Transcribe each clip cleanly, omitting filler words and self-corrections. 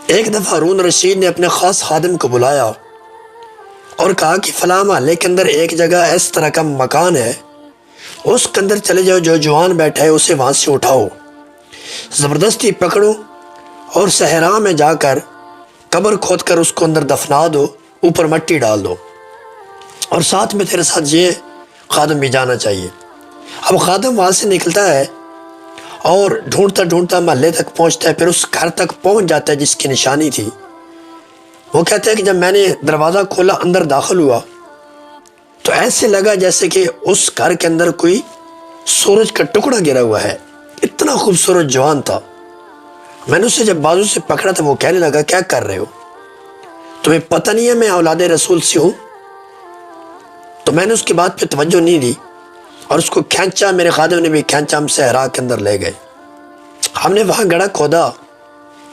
ایک دفعہ ہارون رشید نے اپنے خاص خادم کو بلایا اور کہا کہ فلاں محلے کے اندر ایک جگہ اس طرح کا مکان ہے، اس کے اندر چلے جاؤ، جو جوان بیٹھا ہے اسے وہاں سے اٹھاؤ، زبردستی پکڑو اور صحرا میں جا کر قبر کھود کر اس کو اندر دفنا دو، اوپر مٹی ڈال دو، اور ساتھ میں تیرے ساتھ یہ خادم بھی جانا چاہیے۔ اب خادم وہاں سے نکلتا ہے اور ڈھونڈتا ڈھونڈتا محلے تک پہنچتا ہے، پھر اس گھر تک پہنچ جاتا ہے جس کی نشانی تھی۔ وہ کہتا ہے کہ جب میں نے دروازہ کھولا، اندر داخل ہوا، تو ایسے لگا جیسے کہ اس گھر کے اندر کوئی سورج کا ٹکڑا گرا ہوا ہے، اتنا خوبصورت جوان تھا۔ میں نے اسے جب بازو سے پکڑا تو وہ کہنے لگا کیا کر رہے ہو، تمہیں پتہ نہیں ہے میں اولاد رسول سے ہوں؟ تو میں نے اس کی بات پہ توجہ نہیں دی اور اس کو کھینچا، میرے خادم نے بھی کھینچا، ہم صحرا کے اندر لے گئے۔ ہم نے وہاں گڑھا کھودا،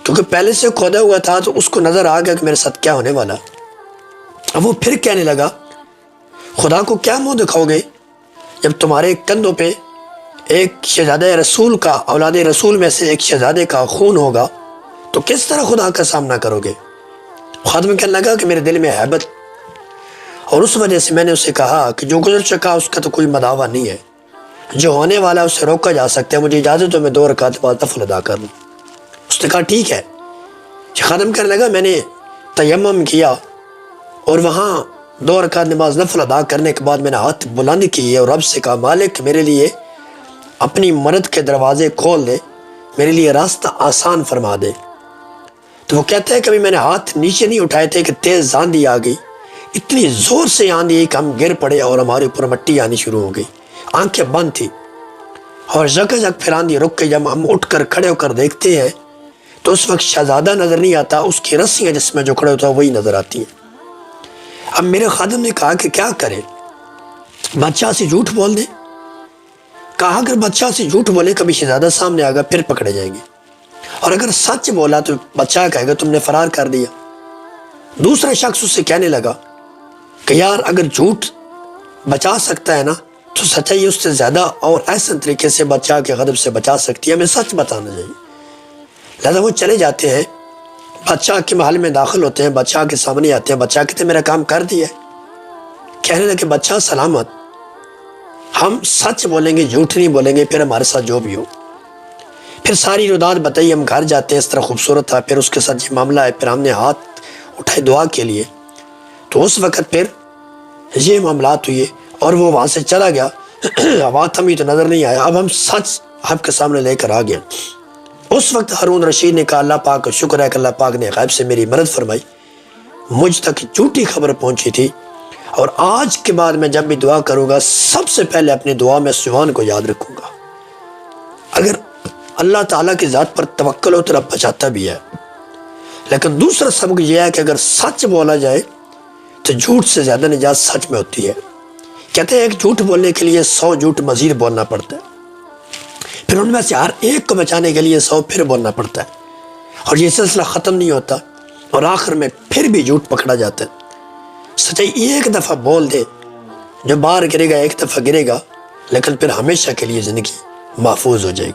کیونکہ پہلے سے کھودا ہوا تھا تو اس کو نظر آ گیا کہ میرے ساتھ کیا ہونے والا۔ اب وہ پھر کہنے لگا خدا کو کیا منہ دکھاؤ گے جب تمہارے کندھوں پہ ایک شہزادہ رسول کا، اولاد رسول میں سے ایک شہزادے کا خون ہوگا، تو کس طرح خدا کا سامنا کرو گے؟ خادم کہنے لگا کہ میرے دل میں ہیبت، اور اس وجہ سے میں نے اسے کہا کہ جو گزر چکا اس کا تو کوئی مداوع نہیں ہے، جو ہونے والا اسے روکا جا سکتا ہے، مجھے اجازت ہو میں 2 رکعت بعد نفل ادا کر لوں۔ اس نے کہا ٹھیک ہے۔ خادم کہنے لگا میں نے تیمم کیا اور وہاں 2 رکعت نماز نفل ادا کرنے کے بعد میں نے ہاتھ بلند کیے اور رب سے کہا مالک میرے لیے اپنی مدد کے دروازے کھول دے، میرے لیے راستہ آسان فرما دے۔ تو وہ کہتا ہے کبھی میں نے ہاتھ نیچے نہیں اٹھائے تھے کہ تیز آندھی آ گئی، اتنی زور سے آندھی آئی کہ ہم گر پڑے اور ہمارے اوپر مٹی آنی شروع ہو گئی، آنکھیں بند تھی اور جگہ جگہ پھر آندھی رک کے جب ہم اٹھ کر کھڑے ہو کر دیکھتے ہیں تو اس وقت شہزادہ نظر نہیں آتا، اس کی رسیاں جس میں جو کھڑے ہوتا ہے وہی نظر آتی ہیں۔ اب میرے خادم نے کہا کہ کیا کرے، بادشاہ سے جھوٹ بول دے؟ کہا اگر بادشاہ سے جھوٹ بولے کبھی شہزادہ سامنے آگا پھر پکڑے جائیں گے، اور اگر سچ بولا تو بادشاہ کہے گا تم نے فرار کر دیا۔ دوسرا شخص اس سے کہنے لگا کہ یار اگر جھوٹ بچا سکتا ہے نا تو سچائی اس سے زیادہ اور احسن طریقے سے بادشاہ کے غضب سے بچا سکتی ہے، ہمیں سچ بتانا چاہیے۔ لہذا وہ چلے جاتے ہیں، بادشاہ کے محل میں داخل ہوتے ہیں، بادشاہ کے سامنے آتے ہیں، بادشاہ کہتے ہیں میرا کام کر دیا ہے۔ کہنے لگے بادشاہ سلامت، ہم سچ بولیں گے، جھوٹ نہیں بولیں گے، پھر ہمارے ساتھ جو بھی ہو۔ پھر ساری روداد بتائی، ہم گھر جاتے ہیں، اس طرح خوبصورت تھا، پھر اس کے ساتھ یہ معاملہ ہے، پھر ہم نے ہاتھ اٹھائے دعا کے لیے، تو اس وقت پھر یہ معاملات ہوئے اور وہ وہاں سے چلا گیا۔ بات ہمیں تو نظر نہیں آیا، اب ہم سچ آپ کے سامنے لے کر آ گئے۔ اس وقت ہارون رشید نے کہا اللہ پاک کا شکر ہے کہ اللہ پاک نے غیب سے میری مدد فرمائی، مجھ تک جھوٹی خبر پہنچی تھی، اور آج کے بعد میں جب بھی دعا کروں گا سب سے پہلے اپنی دعا میں سبحان کو یاد رکھوں گا۔ اگر اللہ تعالیٰ کی ذات پر توکل ہو تو رب بچاتا بھی ہے، لیکن دوسرا سبق یہ ہے کہ اگر سچ بولا جائے تو جھوٹ سے زیادہ نجات سچ میں ہوتی ہے۔ کہتے ہیں ایک جھوٹ بولنے کے لیے 100 جھوٹ مزید بولنا پڑتا ہے، پھر ان میں سے ہر ایک کو بچانے کے لیے 100 پھر بولنا پڑتا ہے، اور یہ سلسلہ ختم نہیں ہوتا، اور آخر میں پھر بھی جھوٹ پکڑا جاتا ہے۔ سچائی ایک دفعہ بول دے، جو بار گرے گا ایک دفعہ گرے گا، لیکن پھر ہمیشہ کے لیے زندگی محفوظ ہو جائے گی۔